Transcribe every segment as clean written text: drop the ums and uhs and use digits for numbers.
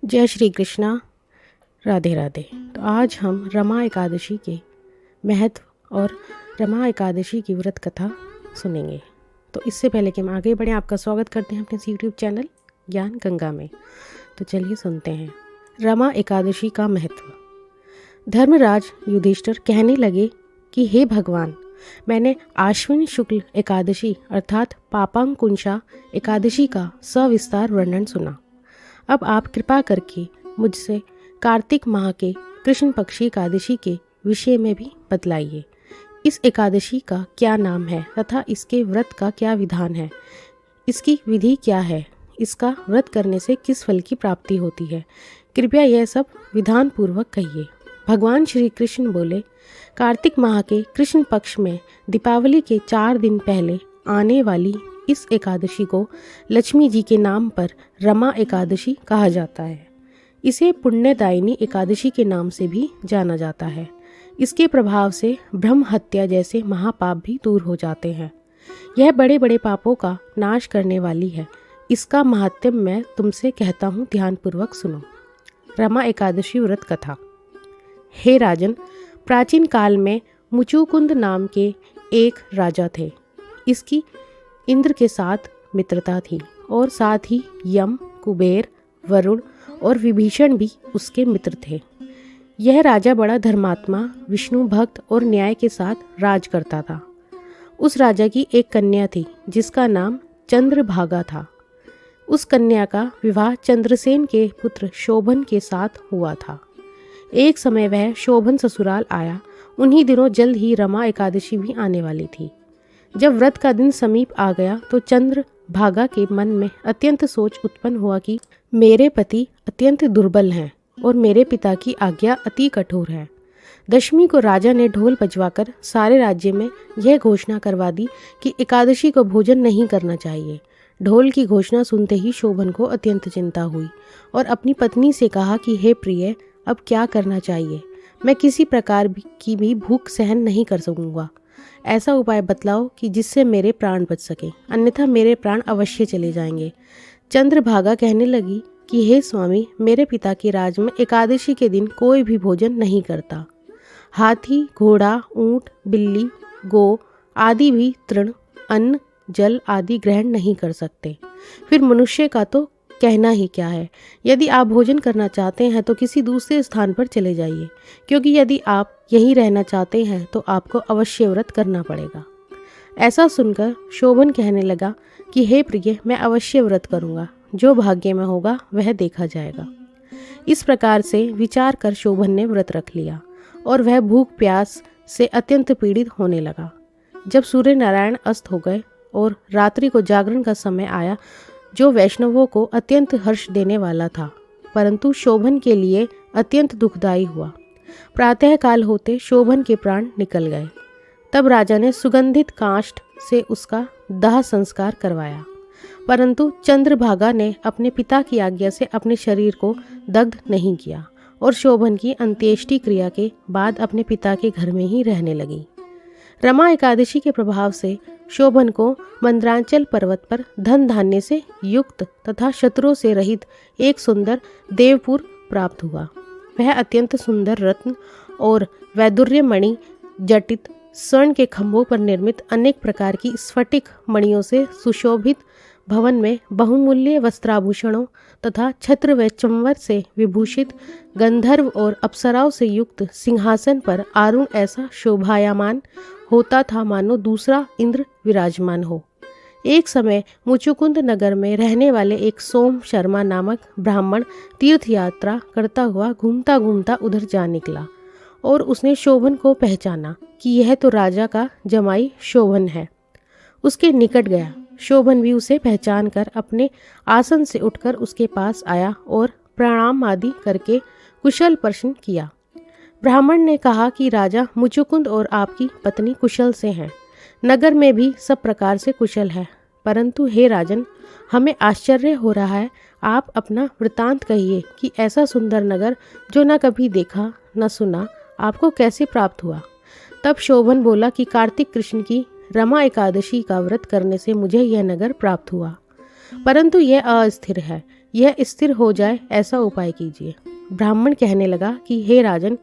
जय श्री कृष्णा। राधे राधे। तो आज हम रमा एकादशी के महत्व और रमा एकादशी की व्रत कथा सुनेंगे। तो इससे पहले कि हम आगे बढ़ें, आपका स्वागत करते हैं अपने यूट्यूब चैनल ज्ञान गंगा में। तो चलिए सुनते हैं रमा एकादशी का महत्व। धर्मराज युधिष्ठिर कहने लगे कि हे भगवान, मैंने आश्विन शुक्ल एकादशी अर्थात पापांकुंशा एकादशी का सविस्तार वर्णन सुना। अब आप कृपा करके मुझसे कार्तिक माह के कृष्ण पक्षी एकादशी के विषय में भी बतलाइए। इस एकादशी का क्या नाम है तथा इसके व्रत का क्या विधान है, इसकी विधि क्या है, इसका व्रत करने से किस फल की प्राप्ति होती है, कृपया यह सब विधान पूर्वक कहिए। भगवान श्री कृष्ण बोले, कार्तिक माह के कृष्ण पक्ष में दीपावली के 4 दिन पहले आने वाली इस एकादशी को लक्ष्मी जी के नाम पर रमा एकादशी कहा जाता है। इसे पुण्यदायिनी एकादशी के नाम से भी जाना जाता है। इसके प्रभाव से ब्रह्म हत्या जैसे महापाप भी दूर हो जाते हैं। यह बड़े बड़े पापों का नाश करने वाली है। इसका महात्म्य मैं तुमसे कहता हूँ, ध्यानपूर्वक सुनो। रमा एकादशी व्रत कथा। हे राजन, प्राचीन काल में मुचुकुंद नाम के एक राजा थे। इसकी इंद्र के साथ मित्रता थी और साथ ही यम, कुबेर, वरुण और विभीषण भी उसके मित्र थे। यह राजा बड़ा धर्मात्मा, विष्णु भक्त और न्याय के साथ राज करता था। उस राजा की एक कन्या थी जिसका नाम चंद्रभागा था। उस कन्या का विवाह चंद्रसेन के पुत्र शोभन के साथ हुआ था। एक समय वह शोभन ससुराल आया। उन्हीं दिनों जल्द ही रमा एकादशी भी आने वाली थी। जब व्रत का दिन समीप आ गया तो चंद्रभागा के मन में अत्यंत सोच उत्पन्न हुआ कि मेरे पति अत्यंत दुर्बल हैं और मेरे पिता की आज्ञा अति कठोर है। दशमी को राजा ने ढोल बजवाकर सारे राज्य में यह घोषणा करवा दी कि एकादशी को भोजन नहीं करना चाहिए। ढोल की घोषणा सुनते ही शोभन को अत्यंत चिंता हुई और अपनी पत्नी से कहा कि हे प्रिय, अब क्या करना चाहिए? मैं किसी प्रकार की भी भूख सहन नहीं कर सकूंगा। ऐसा उपाय बतलाओ कि जिससे मेरे प्राण बच सके, अन्यथा मेरे प्राण अवश्य चले जाएंगे। चंद्रभागा कहने लगी कि हे स्वामी, मेरे पिता के राज में एकादशी के दिन कोई भी भोजन नहीं करता। हाथी, घोड़ा, ऊंट, बिल्ली, गौ आदि भी तृण, अन्न, जल आदि ग्रहण नहीं कर सकते। फिर मनुष्य का तो कहना ही क्या है। यदि आप भोजन करना चाहते हैं तो किसी दूसरे स्थान पर चले जाइए, क्योंकि यदि आप यहीं रहना चाहते हैं तो आपको अवश्य व्रत करना पड़ेगा। ऐसा सुनकर शोभन कहने लगा कि हे प्रिय, मैं अवश्य व्रत करूंगा। जो भाग्य में होगा वह देखा जाएगा। इस प्रकार से विचार कर शोभन ने व्रत रख लिया और वह भूख प्यास से अत्यंत पीड़ित होने लगा। जब सूर्य नारायण अस्त हो गए और रात्रि को जागरण का समय आया, जो वैष्णवों को अत्यंत हर्ष देने वाला था, परंतु शोभन के लिए अत्यंत दुखदायी हुआ। प्रातः काल होते शोभन के प्राण निकल गए। तब राजा ने सुगंधित काष्ठ से उसका दाह संस्कार करवाया, परंतु चंद्रभागा ने अपने पिता की आज्ञा से अपने शरीर को दग्ध नहीं किया और शोभन की अंत्येष्टि क्रिया के बाद अपने पिता के घर में ही रहने लगी। रमा एकादशी के प्रभाव से शोभन को मंद्रांचल पर्वत पर धन धान्य से युक्त तथा शत्रुओं से रहित एक सुंदर देवपुर प्राप्त हुआ। वह अत्यंत सुंदर रत्न और वैदुर्य मणि जटित स्वर्ण के खंभों पर निर्मित अनेक प्रकार की स्फटिक मणियों से सुशोभित भवन में बहुमूल्य वस्त्राभूषणों तथा छत्र व चंवर से विभूषित गंधर्व और अप्सराओं से युक्त सिंहासन पर आरूढ़ ऐसा शोभायमान होता था मानो दूसरा इंद्र विराजमान हो। एक समय मुचुकुंद नगर में रहने वाले एक सोम शर्मा नामक ब्राह्मण तीर्थ यात्रा करता हुआ घूमता घूमता उधर जा निकला और उसने शोभन को पहचाना कि यह तो राजा का जमाई शोभन है। उसके निकट गया। शोभन भी उसे पहचान कर अपने आसन से उठकर उसके पास आया और प्रणाम आदि करके कुशल प्रश्न किया। ब्राह्मण ने कहा कि राजा मुचुकुंद और आपकी पत्नी कुशल से हैं। नगर में भी सब प्रकार से कुशल है, परंतु हे राजन, हमें आश्चर्य हो रहा है। आप अपना वृतांत कहिए कि ऐसा सुंदर नगर जो न कभी देखा न सुना, आपको कैसे प्राप्त हुआ। तब शोभन बोला कि कार्तिक कृष्ण की रमा एकादशी का व्रत करने से मुझे यह नगर प्राप्त हुआ। परंतु यह अस्थिर है, यह स्थिर हो जाए ऐसा उपाय कीजिए। ब्राह्मण कहने लगा कि हे राजन,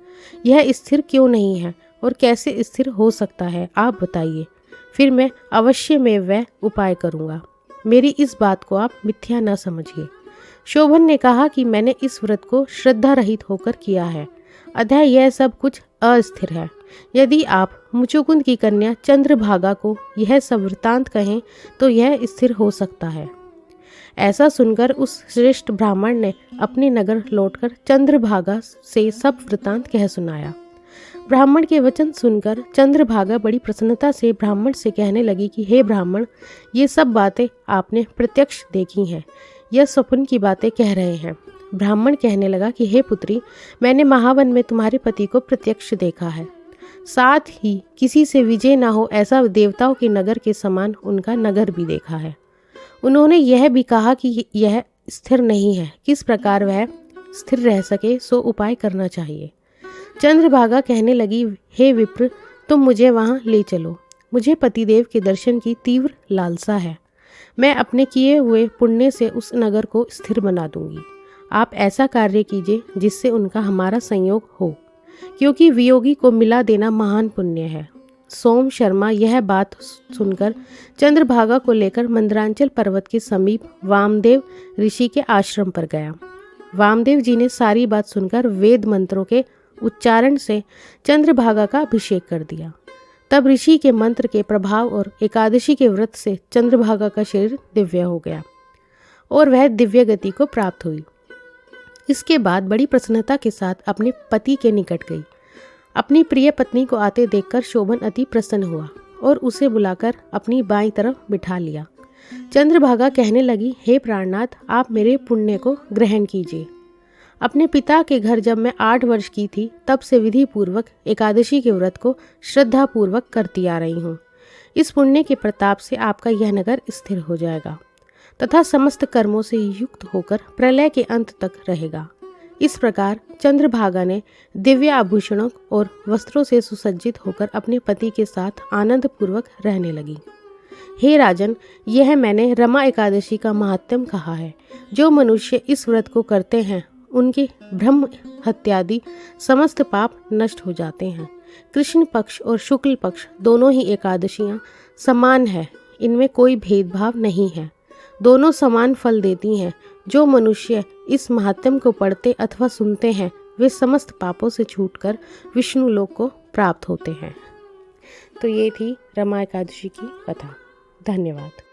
यह स्थिर क्यों नहीं है और कैसे स्थिर हो सकता है, आप बताइए, फिर मैं अवश्य में वह उपाय करूँगा। मेरी इस बात को आप मिथ्या न समझिए। शोभन ने कहा कि मैंने इस व्रत को श्रद्धा रहित होकर किया है, अतः यह सब कुछ अस्थिर है। यदि आप मुचुकुंद की कन्या चंद्रभागा को यह सब वृतांत कहें तो यह स्थिर हो सकता है। ऐसा सुनकर उस श्रेष्ठ ब्राह्मण ने अपने नगर लौटकर चंद्रभागा से सब वृतांत कह सुनाया। ब्राह्मण के वचन सुनकर चंद्रभागा बड़ी प्रसन्नता से ब्राह्मण से कहने लगी कि हे ब्राह्मण, ये सब बातें आपने प्रत्यक्ष देखी हैं, यह स्वप्न की बातें कह रहे हैं। ब्राह्मण कहने लगा कि हे पुत्री, मैंने महावन में तुम्हारे पति को प्रत्यक्ष देखा है, साथ ही किसी से विजय ना हो ऐसा देवताओं के नगर के समान उनका नगर भी देखा है। उन्होंने यह भी कहा कि यह स्थिर नहीं है, किस प्रकार वह स्थिर रह सके सो उपाय करना चाहिए। चंद्रभागा कहने लगी, हे विप्र, तुम मुझे वहाँ ले चलो, मुझे पतिदेव के दर्शन की तीव्र लालसा है। मैं अपने किए हुए पुण्य से उस नगर को स्थिर बना दूंगी। आप ऐसा कार्य कीजिए जिससे उनका हमारा संयोग हो, क्योंकि वियोगी को मिला देना महान पुण्य है। सोम शर्मा यह बात सुनकर चंद्रभागा को लेकर मंदरांचल पर्वत के समीप वामदेव ऋषि के आश्रम पर गया। वामदेव जी ने सारी बात सुनकर वेद मंत्रों के उच्चारण से चंद्रभागा का अभिषेक कर दिया। तब ऋषि के मंत्र के प्रभाव और एकादशी के व्रत से चंद्रभागा का शरीर दिव्य हो गया और वह दिव्य गति को प्राप्त हुई। इसके बाद बड़ी प्रसन्नता के साथ अपने पति के निकट गई। अपनी प्रिय पत्नी को आते देखकर शोभन अति प्रसन्न हुआ और उसे बुलाकर अपनी बाईं तरफ बिठा लिया। चंद्रभागा कहने लगी, हे प्राणनाथ, आप मेरे पुण्य को ग्रहण कीजिए। अपने पिता के घर जब मैं 8 वर्ष की थी तब से विधि पूर्वक एकादशी के व्रत को श्रद्धा पूर्वक करती आ रही हूँ। इस पुण्य के प्रताप से आपका यह नगर स्थिर हो जाएगा तथा समस्त कर्मों से युक्त होकर प्रलय के अंत तक रहेगा। इस प्रकार चंद्रभागा ने दिव्य आभूषणों और वस्त्रों से सुसज्जित होकर अपने पति के साथ आनंद पूर्वक रहने लगी। हे राजन, यह मैंने रमा एकादशी का महात्म्य कहा है। जो मनुष्य इस व्रत को करते हैं उनके ब्रह्म हत्यादि समस्त पाप नष्ट हो जाते हैं। कृष्ण पक्ष और शुक्ल पक्ष दोनों ही एकादशियां समान है, इनमें कोई भेदभाव नहीं है, दोनों समान फल देती हैं। जो मनुष्य इस महात्म्य को पढ़ते अथवा सुनते हैं वे समस्त पापों से छूटकर विष्णु लोक को प्राप्त होते हैं। तो ये थी रमा एकादशी की कथा। धन्यवाद।